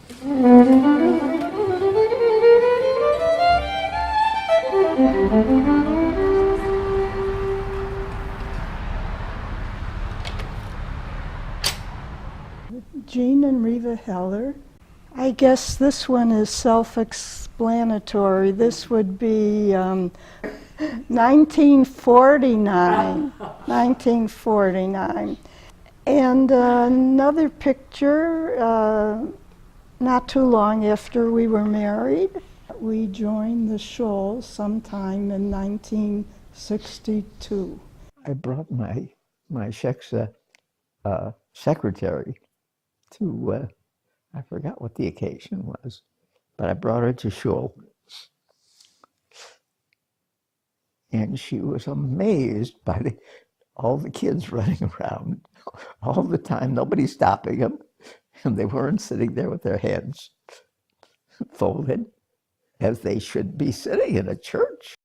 Jean and Reva Heller. I guess this one is self-explanatory. This would be 1949. 1949. And another picture, not too long after we were married. We joined the Shoal sometime in 1962. I brought my Sheksa secretary to, I forgot what the occasion was, but I brought her to Shul. And she was amazed by all the kids running around all the time, nobody stopping them, and they weren't sitting there with their hands folded, as they should be sitting in a church.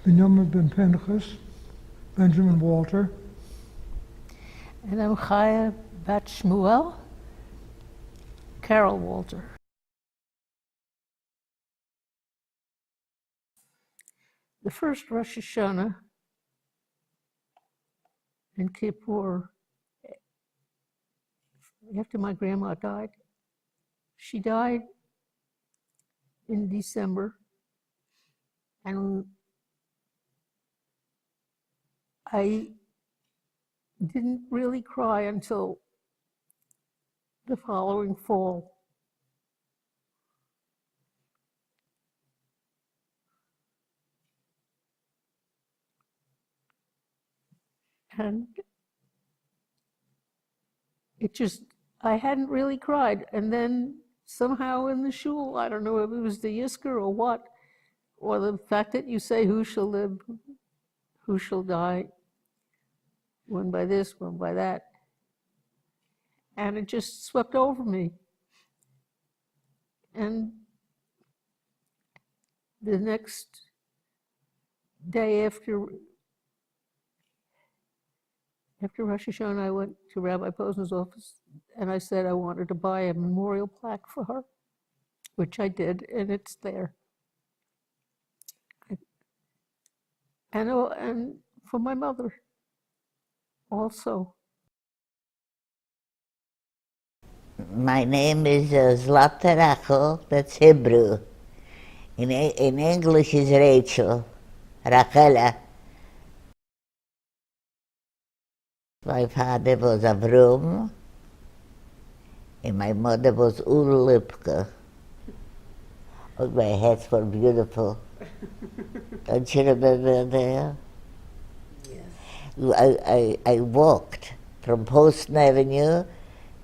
Benjamin ben Pinchas, Benjamin Walter. And I'm Chaya Bat Shmuel, Carol Walter. The first Rosh Hashanah and Kippur, after my grandma died. She died in December, and I didn't really cry until the following fall. And it just, I hadn't really cried. And then somehow in the shul, I don't know if it was the Yisker or what, or the fact that you say, who shall live, who shall die, one by this, one by that. And it just swept over me. And the next day after Rosh Hashanah, I went to Rabbi Posner's office and I said I wanted to buy a memorial plaque for her, which I did, and it's there. And for my mother also. My name is Zlata Rachel, that's Hebrew. In English is Rachel, Rachela. My father was Avrum, and my mother was Urlipka. Oh, my hats were beautiful. Don't you remember there? Yes. I walked from Poston Avenue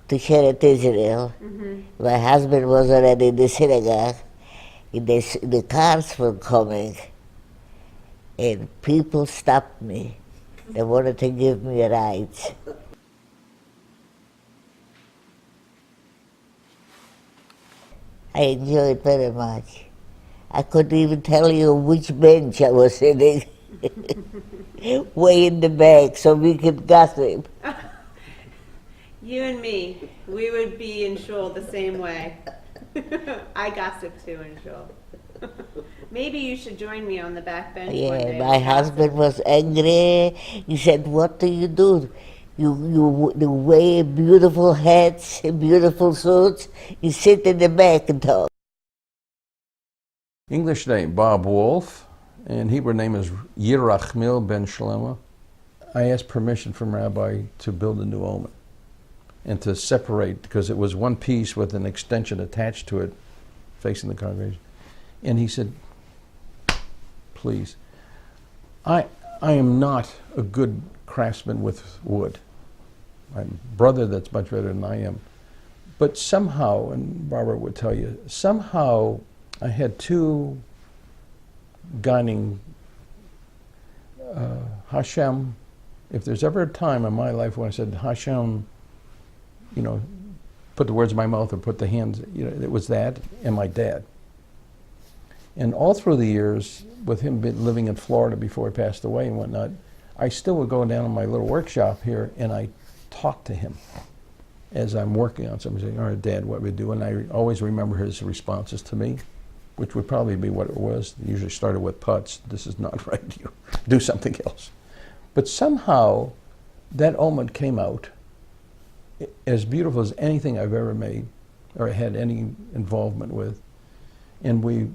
to Sheret Israel. Mm-hmm. My husband was already in the synagogue. The cars were coming, and people stopped me. They wanted to give me a ride. I enjoyed it very much. I couldn't even tell you which bench I was sitting. Way in the back, so we could gossip. You and me, we would be in shul the same way. I gossip too in shul. Maybe you should join me on the back bench one day. Yeah, my husband was angry. He said, "What do? You wear beautiful hats, beautiful suits. You sit in the back and talk." English name, Bob Wolf, and Hebrew name is Yerachmiel ben Shlomo. I asked permission from Rabbi to build a new omen and to separate, because it was one piece with an extension attached to it facing the congregation. And he said, please, I am not a good craftsman with wood. My brother that's much better than I am. But somehow, and Barbara would tell you, somehow I had two guiding, Hashem, if there's ever a time in my life when I said, Hashem, you know, put the words in my mouth or put the hands, you know, it was that and my dad. And all through the years, with him living in Florida before he passed away and whatnot, I still would go down to my little workshop here and I talked to him. as I'm working on something, saying, all right, Dad, what do we do? And I always remember his responses to me, which would probably be what it was. It usually started with putz. This is not right. You do something else. But somehow that omen came out as beautiful as anything I've ever made or had any involvement with. And we,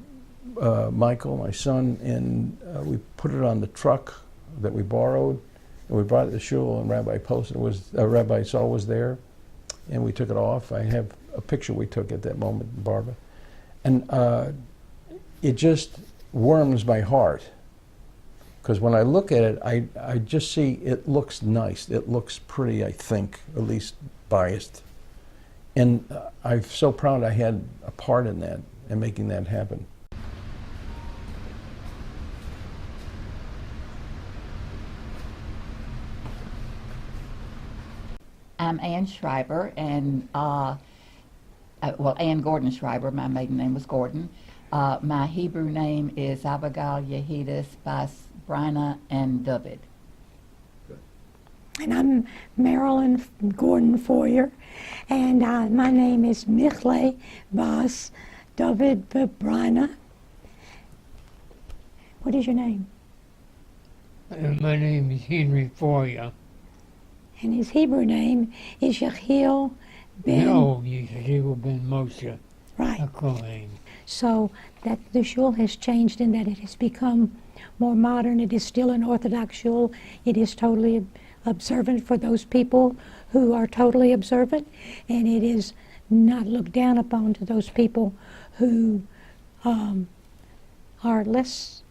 Michael, my son, and we put it on the truck that we borrowed, and we brought it to shul, and Rabbi Saul was there, and we took it off. I have a picture we took at that moment, Barbara. And it just warms my heart, because when I look at it, I just see it looks nice. It looks pretty, I think, at least biased. And I'm so proud I had a part in that and making that happen. I'm Ann Schreiber, and Ann Gordon Schreiber. My maiden name was Gordon. My Hebrew name is Abigail Yehidis Bas Brina and David. And I'm Marilyn Gordon Foyer, and my name is Michle Bas David Brina. What is your name? My name is Henry Foyer. And his Hebrew name is Yechiel ben... No, Yechiel ben Moshe. Right. A Kohen. So that the shul has changed in that it has become more modern. It is still an Orthodox shul. It is totally observant for those people who are totally observant, and it is not looked down upon to those people who are less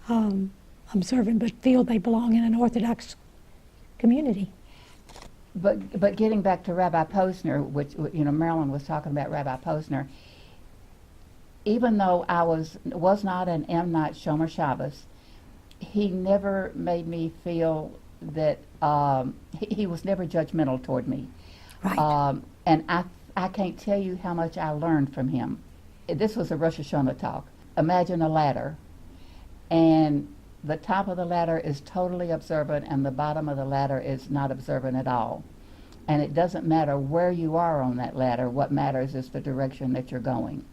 observant but feel they belong in an Orthodox community. But getting back to Rabbi Posner, which, you know, Marilyn was talking about Rabbi Posner, even though I was not and am not Shomer Shabbos, he never made me feel that he was never judgmental toward me. Right. And I can't tell you how much I learned from him. This was a Rosh Hashanah talk. Imagine a ladder, and the top of the ladder is totally observant and the bottom of the ladder is not observant at all. And it doesn't matter where you are on that ladder. What matters is the direction that you're going.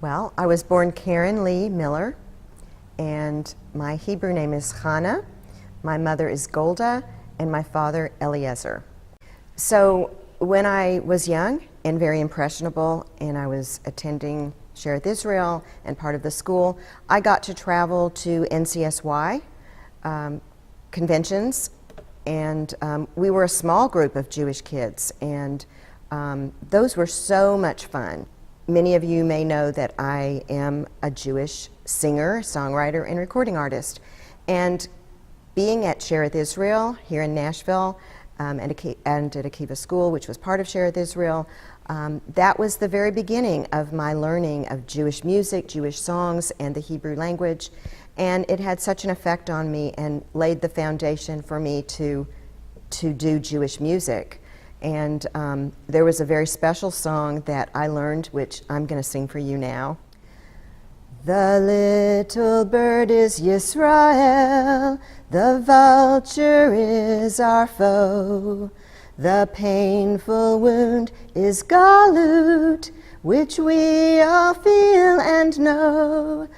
Well, I was born Karen Lee Miller, and my Hebrew name is Hana. My mother is Golda, and my father Eliezer. So when I was young and very impressionable, and I was attending Shereth Israel and part of the school, I got to travel to NCSY conventions, and we were a small group of Jewish kids, and those were so much fun. Many of you may know that I am a Jewish singer, songwriter, and recording artist, and being at Shereth Israel here in Nashville and at Akiva School, which was part of Shereth Israel, that was the very beginning of my learning of Jewish music, Jewish songs, and the Hebrew language. And it had such an effect on me and laid the foundation for me to do Jewish music. And there was a very special song that I learned, which I'm going to sing for you now. The little bird is Yisrael, the vulture is our foe. The painful wound is Galut, which we all feel and know.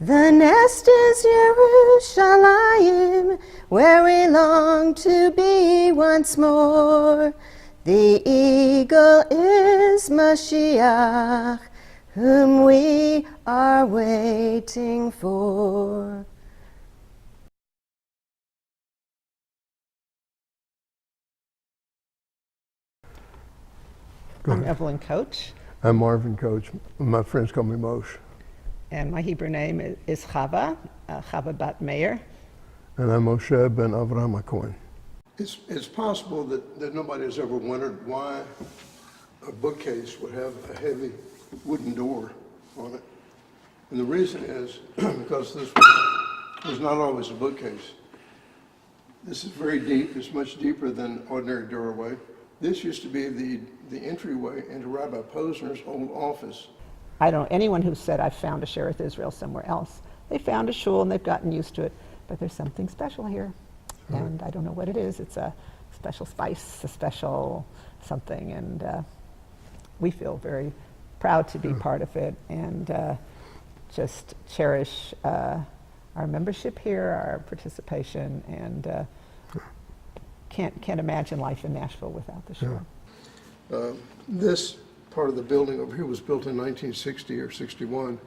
The nest is Yerushalayim, where we long to be once more. The eagle is Mashiach, whom we are waiting for. I'm Evelyn Coach, I'm Marvin Coach. My friends call me Moshe. and my Hebrew name is Chava, Chava Bat Meir. And I'm Moshe ben Avraham Cohen. It's possible that nobody has ever wondered why a bookcase would have a heavy wooden door on it. And the reason is because this was not always a bookcase. This is very deep. It's much deeper than ordinary doorway. This used to be the entryway into Rabbi Posner's old office. I don't know anyone who said I found a Shereth Israel somewhere else. They found a shul and they've gotten used to it, but there's something special here. and I don't know what it is. It's a special spice, a special something, and we feel very proud to be part of it, and just cherish our membership here, our participation, and can't imagine life in Nashville without the shul. This part of the building over here was built in 1960 or 61.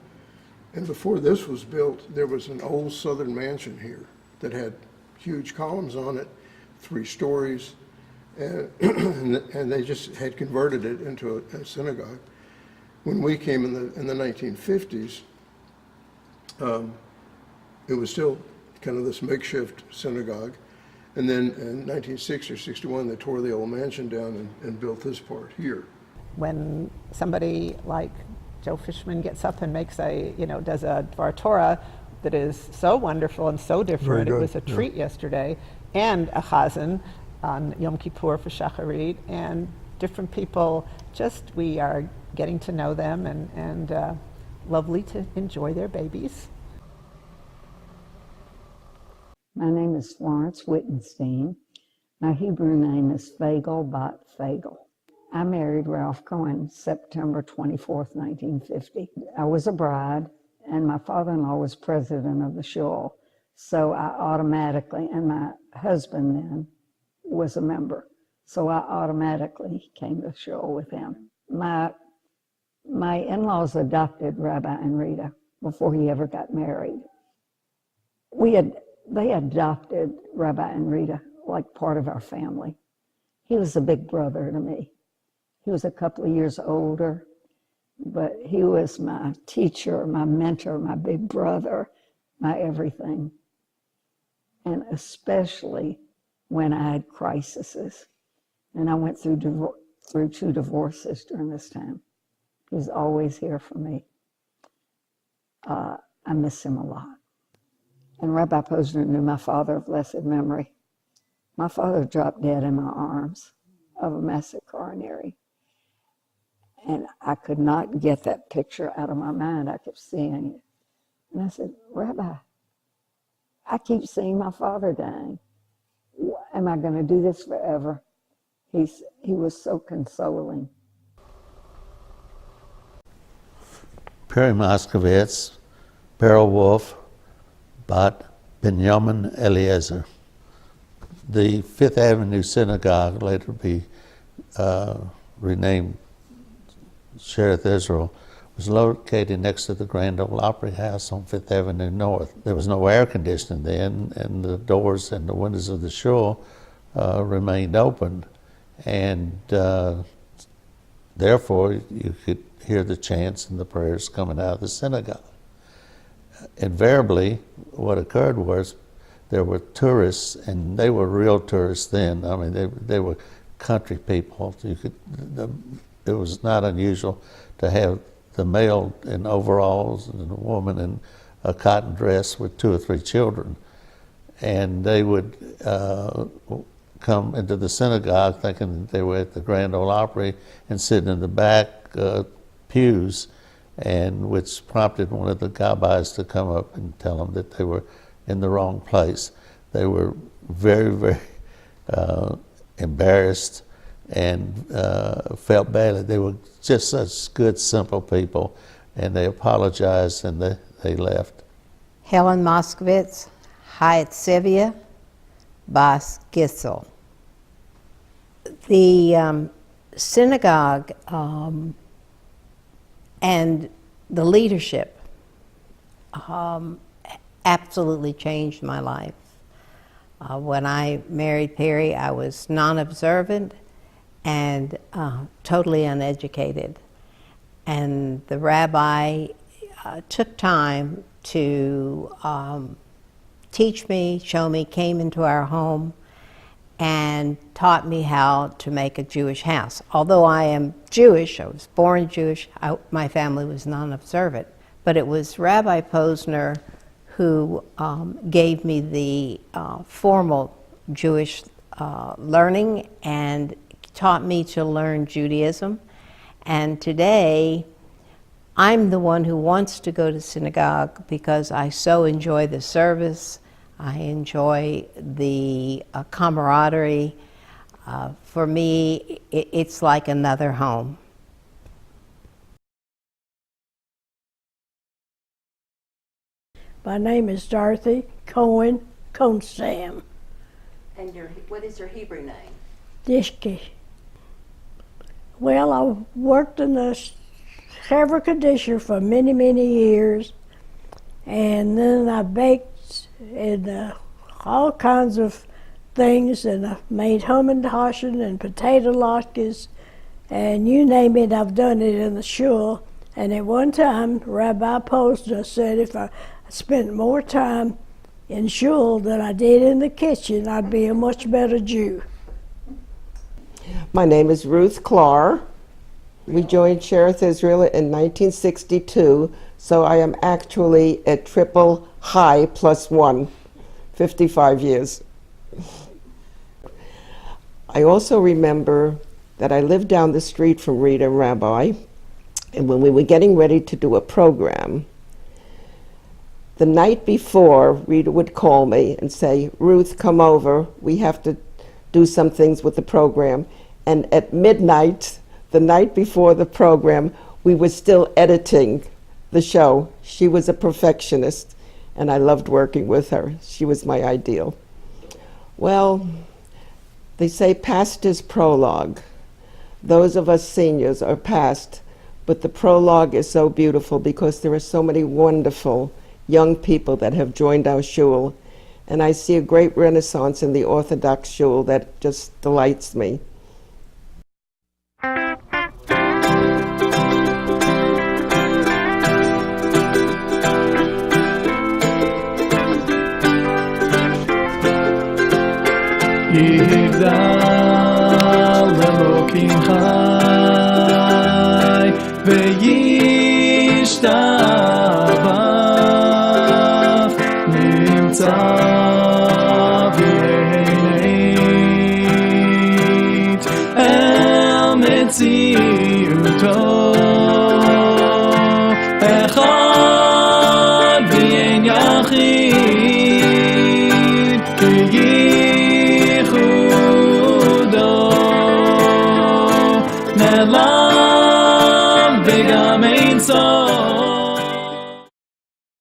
And before this was built, there was an old Southern mansion here that had huge columns on it, 3 stories, and they just had converted it into a synagogue. When we came in the 1950s, it was still kind of this makeshift synagogue. And then in 1960 or 61, they tore the old mansion down and built this part here. When somebody like Joe Fishman gets up and makes does a Dvar Torah that is so wonderful and so different. It was a treat yesterday, and a chazan on Yom Kippur for Shacharit, and different people. Just we are getting to know them, and lovely to enjoy their babies. My name is Laurence Witten. My Hebrew name is Fagel Bat Fagel. I married Ralph Cohen September 24th, 1950. I was a bride, and my father-in-law was president of the shul, so I automatically, and my husband then was a member, so I automatically came to shul with him. My in-laws adopted Rabbi and Rita before he ever got married. They adopted Rabbi and Rita like part of our family. He was a big brother to me. He was a couple of years older, but he was my teacher, my mentor, my big brother, my everything. And especially when I had crises. And I went through 2 divorces during this time. He was always here for me. I miss him a lot. And Rabbi Posner knew my father of blessed memory. My father dropped dead in my arms of a massive coronary. And I could not get that picture out of my mind. I kept seeing it. And I said, Rabbi, I keep seeing my father dying. Am I going to do this forever? He was so consoling. Perry Moskowitz, Beryl Wolf, Bat Benjamin Eliezer. The Fifth Avenue Synagogue, later be renamed Shereth Israel, was located next to the Grand Ole Opry House on Fifth Avenue North. There was no air conditioning then, and the doors and the windows of the shul remained open, and therefore you could hear the chants and the prayers coming out of the synagogue. Invariably, what occurred was there were tourists, and they were real tourists then. I mean, they were country people. It was not unusual to have the male in overalls and the woman in a cotton dress with 2 or 3 children. And they would come into the synagogue thinking they were at the Grand Ole Opry and sit in the back pews, and which prompted one of the gabbis to come up and tell them that they were in the wrong place. They were very, very embarrassed and felt badly. They were just such good, simple people, and they apologized and they left. Helen Moskowitz, Hayat Sevia, Bas Gissel. The synagogue and the leadership absolutely changed my life. When I married Perry, I was non-observant and totally uneducated. And the rabbi took time to teach me, show me, came into our home and taught me how to make a Jewish house. Although I am Jewish, I was born Jewish, my family was non-observant. But it was Rabbi Posner who gave me the formal Jewish learning and taught me to learn Judaism. And today, I'm the one who wants to go to synagogue because I so enjoy the service. I enjoy the camaraderie. For me, it's like another home. My name is Dorothy Cohen Constam. And what is your Hebrew name? Dishke. Well, I worked in the Schreiber conditioner for many, many years, and then I baked and all kinds of things, and I made Hummendaschen and potato latkes, and you name it, I've done it in the shul. And at one time, Rabbi Posner said if I spent more time in shul than I did in the kitchen, I'd be a much better Jew. My name is Ruthklar. We joined Shereth Israel in 1962, so I am actually a triple high plus one, 55 years. I also remember that I lived down the street from Rita and Rabbi, and when we were getting ready to do a program, the night before, Rita would call me and say, Ruth, come over, we have to do some things with the program. And at midnight, the night before the program, we were still editing the show. She was a perfectionist, and I loved working with her. She was my ideal. Well, they say past is prologue. Those of us seniors are past, but the prologue is so beautiful because there are so many wonderful young people that have joined our shul, and I see a great renaissance in the Orthodox shul that just delights me. יגדל אלוקים חי וישתבח נמצא והנית אל מציאותו אחד ואין יחיד נעלם וגם אין סוף